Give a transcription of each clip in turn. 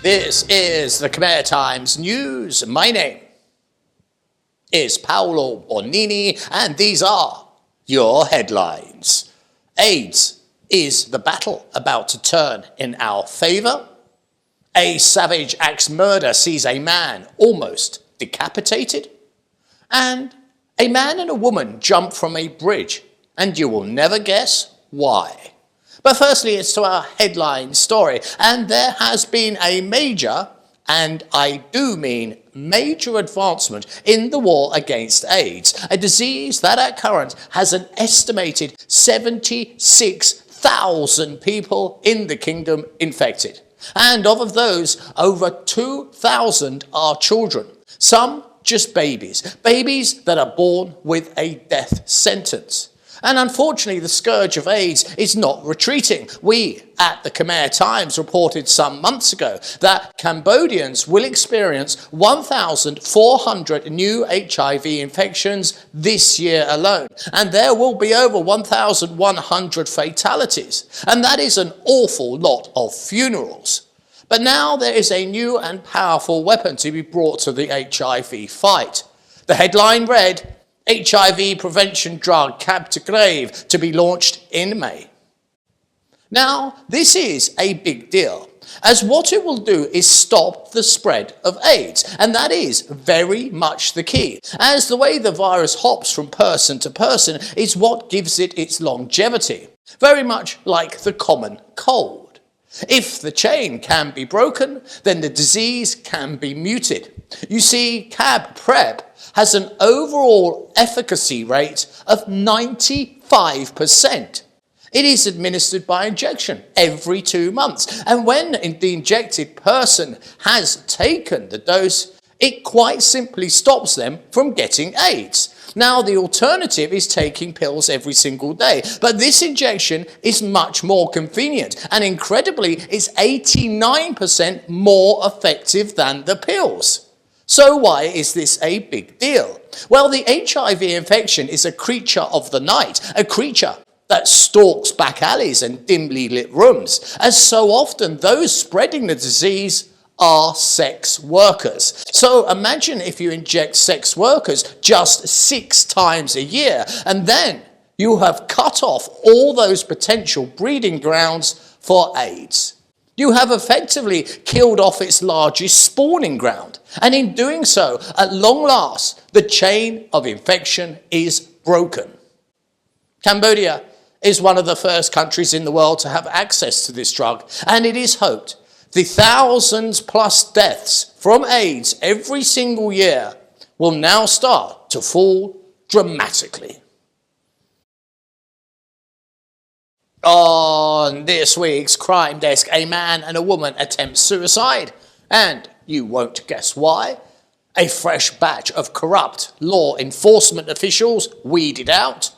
This is the Khmer Times News. My name is Paolo Bonini, and these are your headlines. AIDS is the battle about to turn in our favour. A savage axe murder sees a man almost decapitated. And a man and a woman jump from a bridge, and you will never guess why. But firstly, it's to our headline story, and there has been a major, and I do mean major, advancement in the war against AIDS, a disease that at current has an estimated 76,000 people in the kingdom infected. And of those, over 2,000 are children, some just babies that are born with a death sentence. And unfortunately, the scourge of AIDS is not retreating. We at the Khmer Times reported some months ago that Cambodians will experience 1,400 new HIV infections this year alone. And there will be over 1,100 fatalities. And that is an awful lot of funerals. But now there is a new and powerful weapon to be brought to the HIV fight. The headline read, HIV prevention drug Cabtegrave to be launched in May. Now, this is a big deal, as what it will do is stop the spread of AIDS, and that is very much the key, as the way the virus hops from person to person is what gives it its longevity, very much like the common cold. If the chain can be broken, then the disease can be muted. You see, Cab Prep has an overall efficacy rate of 95%. It is administered by injection every 2 months, and when the injected person has taken the dose, it quite simply stops them from getting AIDS. Now, the alternative is taking pills every single day, but this injection is much more convenient, and incredibly is 89% more effective than the pills. So why is this a big deal? Well, the HIV infection is a creature of the night, a creature that stalks back alleys and dimly lit rooms, as so often those spreading the disease are sex workers. So imagine if you inject sex workers just 6 times a year, and then you have cut off all those potential breeding grounds for AIDS. You have effectively killed off its largest spawning ground, and in doing so, at long last, the chain of infection is broken. Cambodia is one of the first countries in the world to have access to this drug, and it is hoped the thousands plus deaths from AIDS every single year will now start to fall dramatically. On this week's Crime Desk, a man and a woman attempt suicide, and you won't guess why. A fresh batch of corrupt law enforcement officials weeded out,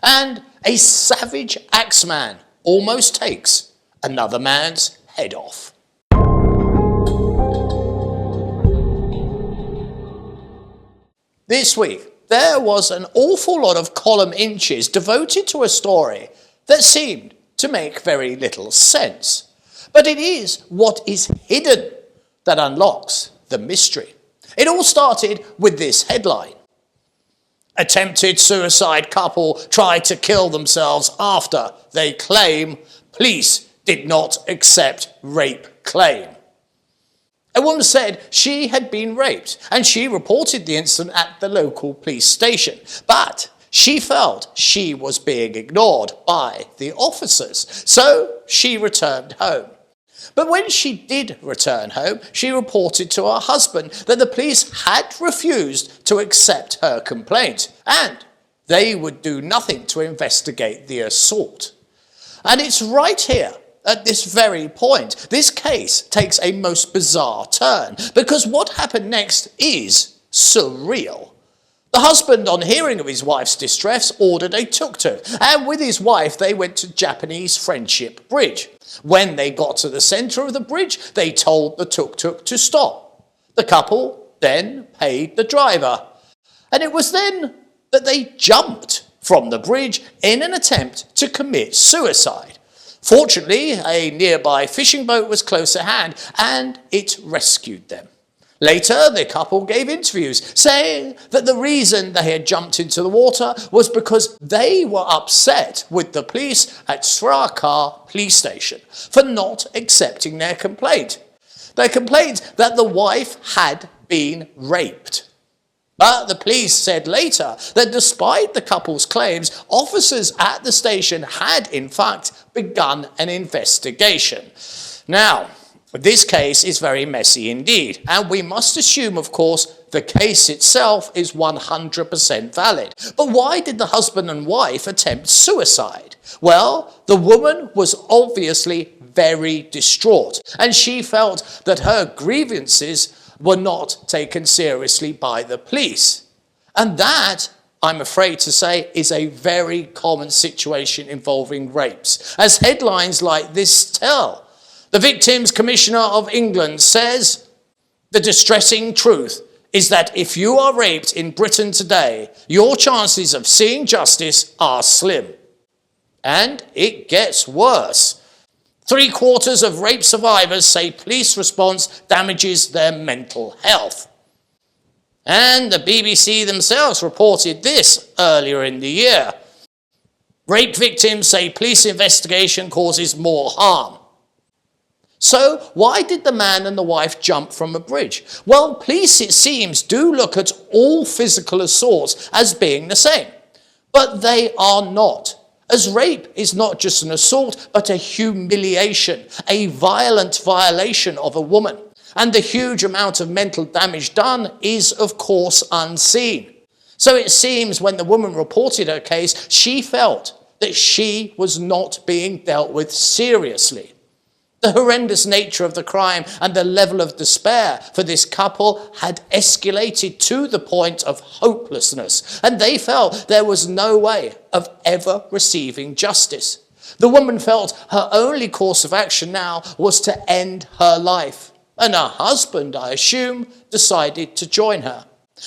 and a savage axeman almost takes another man's head off. This week, there was an awful lot of column inches devoted to a story that seemed to make very little sense. But it is what is hidden that unlocks the mystery. It all started with this headline. Attempted suicide couple tried to kill themselves after they claim police did not accept rape claim. A woman said she had been raped, and she reported the incident at the local police station. But she felt she was being ignored by the officers, so she returned home. But when she did return home, she reported to her husband that the police had refused to accept her complaint, and they would do nothing to investigate the assault. And it's right here, at this very point, this case takes a most bizarre turn, because what happened next is surreal. The husband, on hearing of his wife's distress, ordered a tuk-tuk, and with his wife they went to Japanese Friendship Bridge. When they got to the centre of the bridge, they told the tuk-tuk to stop. The couple then paid the driver, and it was then that they jumped from the bridge in an attempt to commit suicide. Fortunately, a nearby fishing boat was close at hand and it rescued them. Later, the couple gave interviews saying that the reason they had jumped into the water was because they were upset with the police at Srikar police station for not accepting their complaint. They complained that the wife had been raped. But the police said later that despite the couple's claims, officers at the station had in fact begun an investigation. Now, this case is very messy indeed, and we must assume, of course, the case itself is 100% valid. But why did the husband and wife attempt suicide? Well, the woman was obviously very distraught, and she felt that her grievances were not taken seriously by the police. And that, I'm afraid to say, is a very common situation involving rapes, as headlines like this tell. The Victims Commissioner of England says, "The distressing truth is that if you are raped in Britain today, your chances of seeing justice are slim." And it gets worse. 3/4 of rape survivors say police response damages their mental health. And the BBC themselves reported this earlier in the year. Rape victims say police investigation causes more harm. So why did the man and the wife jump from a bridge? Well, police, it seems, do look at all physical assaults as being the same. But they are not. As rape is not just an assault, but a humiliation, a violent violation of a woman. And the huge amount of mental damage done is, of course, unseen. So it seems when the woman reported her case, she felt that she was not being dealt with seriously. The horrendous nature of the crime and the level of despair for this couple had escalated to the point of hopelessness, and they felt there was no way of ever receiving justice. The woman felt her only course of action now was to end her life, and her husband, I assume, decided to join her.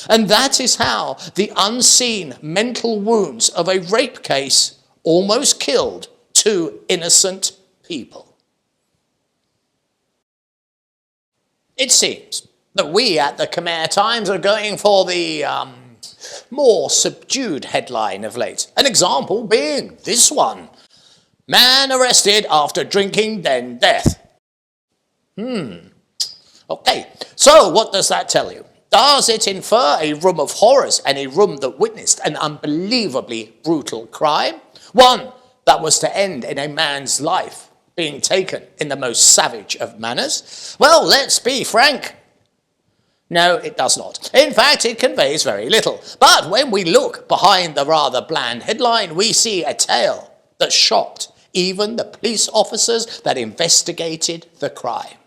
And that is how the unseen mental wounds of a rape case almost killed 2 innocent people. It seems that we at the Khmer Times are going for the more subdued headline of late. An example being this one. Man arrested after drinking, then death. Okay, so what does that tell you? Does it infer a room of horrors and a room that witnessed an unbelievably brutal crime? One that was to end in a man's life being taken in the most savage of manners? Well, let's be frank. No, it does not. In fact, it conveys very little. But when we look behind the rather bland headline, we see a tale that shocked even the police officers that investigated the crime.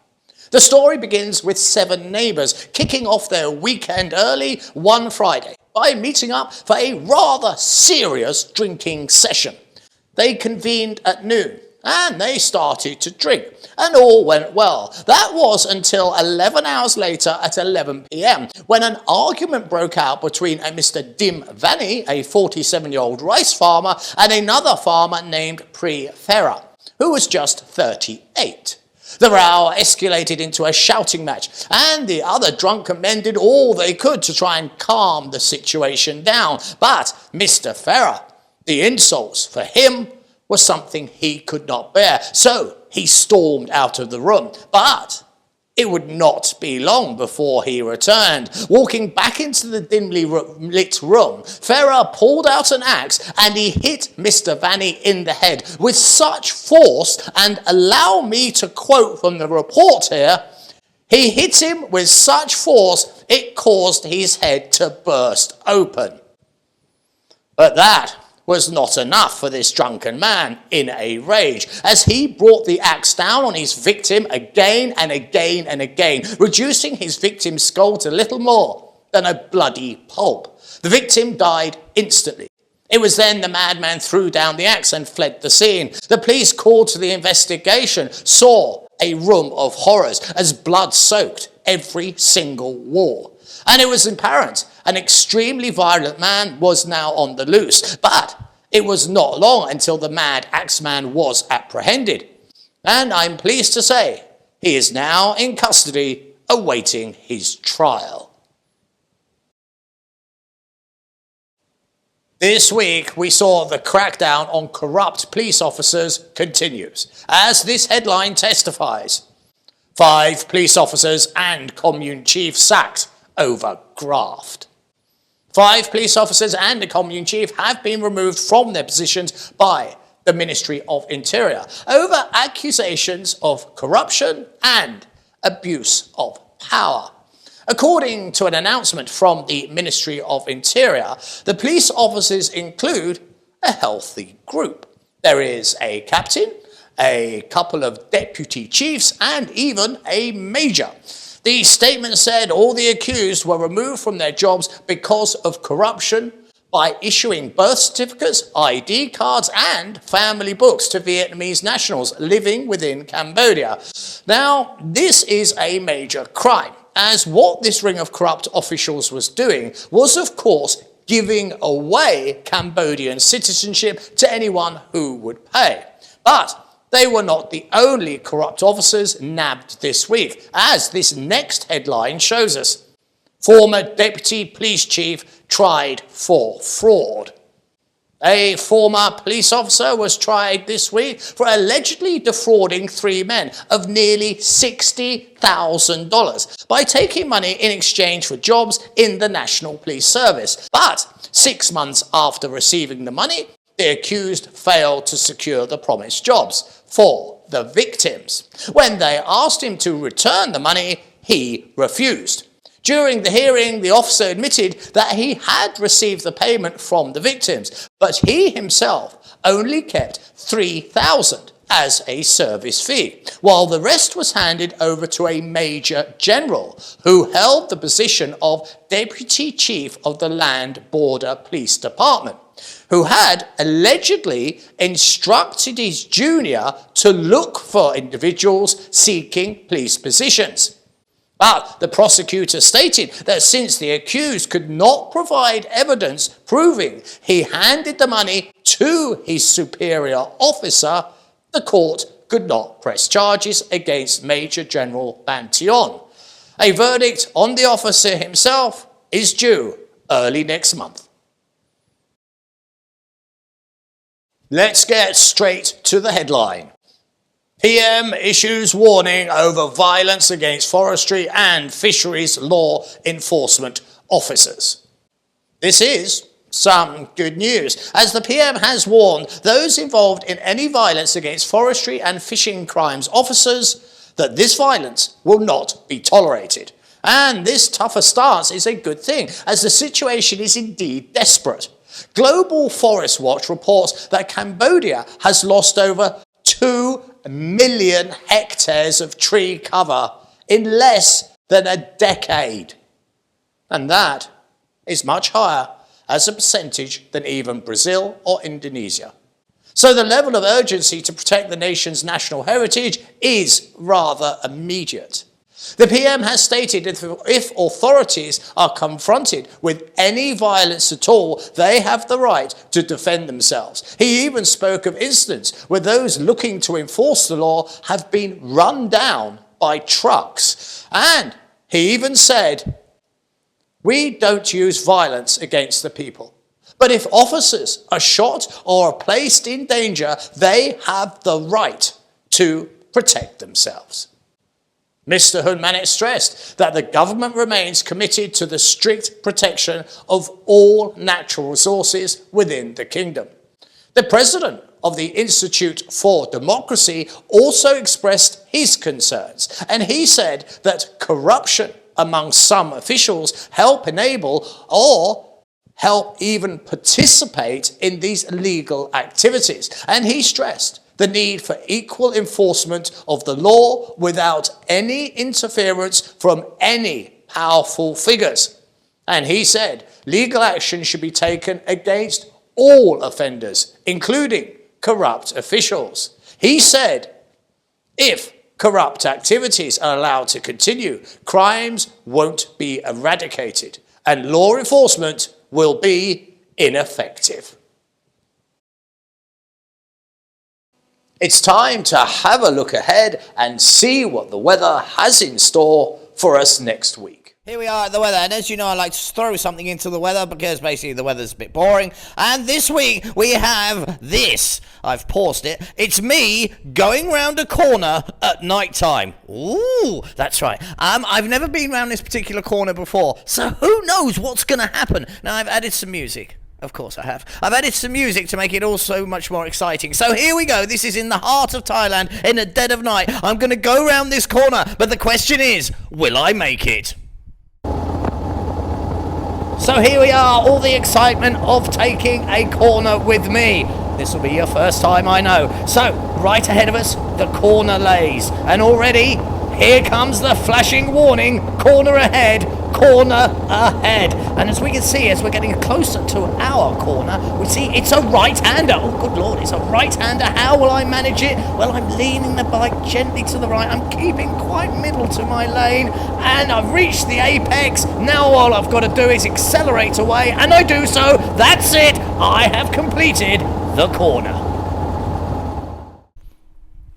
The story begins with 7 neighbours kicking off their weekend early one Friday by meeting up for a rather serious drinking session. They convened at noon, and they started to drink, and all went well. That was until 11 hours later at 11 p.m, when an argument broke out between a Mr. Dim Vani, a 47-year-old rice farmer, and another farmer named Pri Farah, who was just 38. The row escalated into a shouting match, and the other drunken men did all they could to try and calm the situation down. But Mr. Farah, the insults for him was something he could not bear. So he stormed out of the room. But it would not be long before he returned. Walking back into the dimly lit room, Farah pulled out an axe and he hit Mr. Vani in the head with such force, and allow me to quote from the report here, he hit him with such force it caused his head to burst open. But that was not enough for this drunken man in a rage, as he brought the axe down on his victim again and again and again, reducing his victim's skull to little more than a bloody pulp. The victim died instantly. It was then the madman threw down the axe and fled the scene. The police called to the investigation saw a room of horrors as blood soaked every single wall. And it was apparent an extremely violent man was now on the loose. But It was not long until the mad Axeman was apprehended, and I'm pleased to say he is now in custody awaiting his trial. This week, we saw the crackdown on corrupt police officers continues, as this headline testifies. 5 police officers and commune chief sacked over graft. 5 police officers and a commune chief have been removed from their positions by the Ministry of Interior over accusations of corruption and abuse of power. According to an announcement from the Ministry of Interior, the police officers include a healthy group. There is a captain, a couple of deputy chiefs, and even a major. The statement said all the accused were removed from their jobs because of corruption by issuing birth certificates, ID cards, and family books to Vietnamese nationals living within Cambodia. Now, this is a major crime, as what this ring of corrupt officials was doing was, of course, giving away Cambodian citizenship to anyone who would pay. But they were not the only corrupt officers nabbed this week, as this next headline shows us. Former deputy police chief tried for fraud. A former police officer was tried this week for allegedly defrauding 3 men of nearly $60,000 by taking money in exchange for jobs in the National Police Service. But 6 months after receiving the money, the accused failed to secure the promised jobs for the victims. When they asked him to return the money, he refused. During the hearing, the officer admitted that he had received the payment from the victims, but he himself only kept $3,000 as a service fee, while the rest was handed over to a major general who held the position of Deputy Chief of the Land Border Police Department, who had allegedly instructed his junior to look for individuals seeking police positions. But the prosecutor stated that since the accused could not provide evidence proving he handed the money to his superior officer, the court could not press charges against Major General Ban Tion. A verdict on the officer himself is due early next month. Let's get straight to the headline. PM issues warning over violence against forestry and fisheries law enforcement officers. This is some good news, as the PM has warned those involved in any violence against forestry and fishing crimes officers that this violence will not be tolerated. And this tougher stance is a good thing, as the situation is indeed desperate. Global Forest Watch reports that Cambodia has lost over 2 million hectares of tree cover in less than a decade. And that is much higher as a percentage than even Brazil or Indonesia. So the level of urgency to protect the nation's national heritage is rather immediate. The PM has stated if authorities are confronted with any violence at all, they have the right to defend themselves. He even spoke of incidents where those looking to enforce the law have been run down by trucks. And he even said, "We don't use violence against the people. But if officers are shot or are placed in danger, they have the right to protect themselves." Mr. Hun Manet stressed that the government remains committed to the strict protection of all natural resources within the kingdom. The president of the Institute for Democracy also expressed his concerns, and he said that corruption among some officials help enable or help even participate in these illegal activities. And he stressed the need for equal enforcement of the law without any interference from any powerful figures. And he said legal action should be taken against all offenders, including corrupt officials. He said, if corrupt activities are allowed to continue, crimes won't be eradicated and law enforcement will be ineffective. It's time to have a look ahead and see what the weather has in store for us next week. Here we are at the weather, and as you know, I like to throw something into the weather because basically the weather's a bit boring. And this week we have this. I've paused it. It's me going round a corner at night time. Ooh, that's right. I've never been round this particular corner before, so who knows what's going to happen. Now, I've added some music. Of course I have. I've added some music to make it all so much more exciting. So here we go. This is in the heart of Thailand, in the dead of night. I'm going to go round this corner, but the question is, will I make it? So here we are, all the excitement of taking a corner with me. This will be your first time, I know. So, right ahead of us, the corner lays. And already, here comes the flashing warning, corner ahead, corner ahead. And as we can see, as we're getting closer to our corner, we see it's a right-hander. Oh, good Lord, it's a right-hander. How will I manage it? Well, I'm leaning the bike gently to the right. I'm keeping quite middle to my lane, and I've reached the apex. Now all I've got to do is accelerate away, and I do so. That's it. I have completed the corner.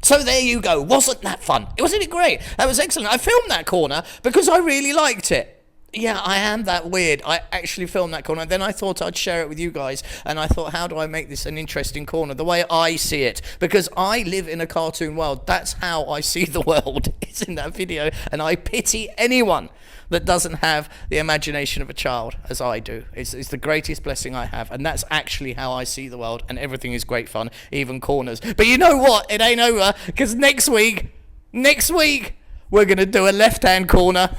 So there you go. Wasn't that fun? Wasn't it great? That was excellent. I filmed that corner because I really liked it. Yeah, I am that weird. I actually filmed that corner. Then I thought I'd share it with you guys. And I thought, how do I make this an interesting corner? The way I see it. Because I live in a cartoon world. That's how I see the world. It's in that video. And I pity anyone that doesn't have the imagination of a child as I do. It's the greatest blessing I have. And that's actually how I see the world. And everything is great fun, even corners. But you know what? It ain't over. Because next week, we're going to do a left-hand corner.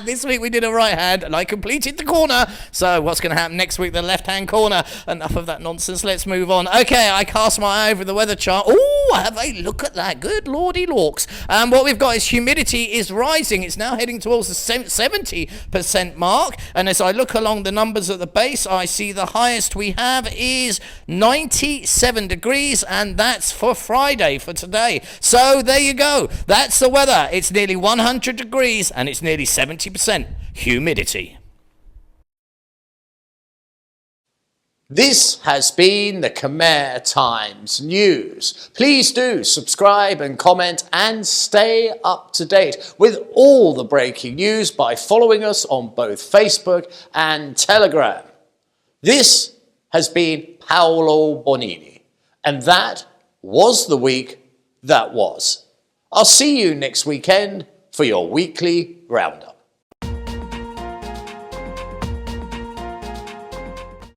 This week we did a right hand and I completed the corner. So what's going to happen next week? The left hand corner. Enough of that nonsense. Let's move on. Okay, I cast my eye over the weather chart. Oh, have a look at that. Good lordy lorks. And what we've got is humidity is rising. It's now heading towards the 70% mark. And as I look along the numbers at the base, I see the highest we have is 97 degrees. And that's for Friday, for today. So there you go. That's the weather. It's nearly 100 degrees and it's nearly 70% humidity. This has been the Khmer Times News. Please do subscribe and comment and stay up to date with all the breaking news by following us on both Facebook and Telegram. This has been Paolo Bonini, and that was the week that was. I'll see you next weekend for your weekly roundup.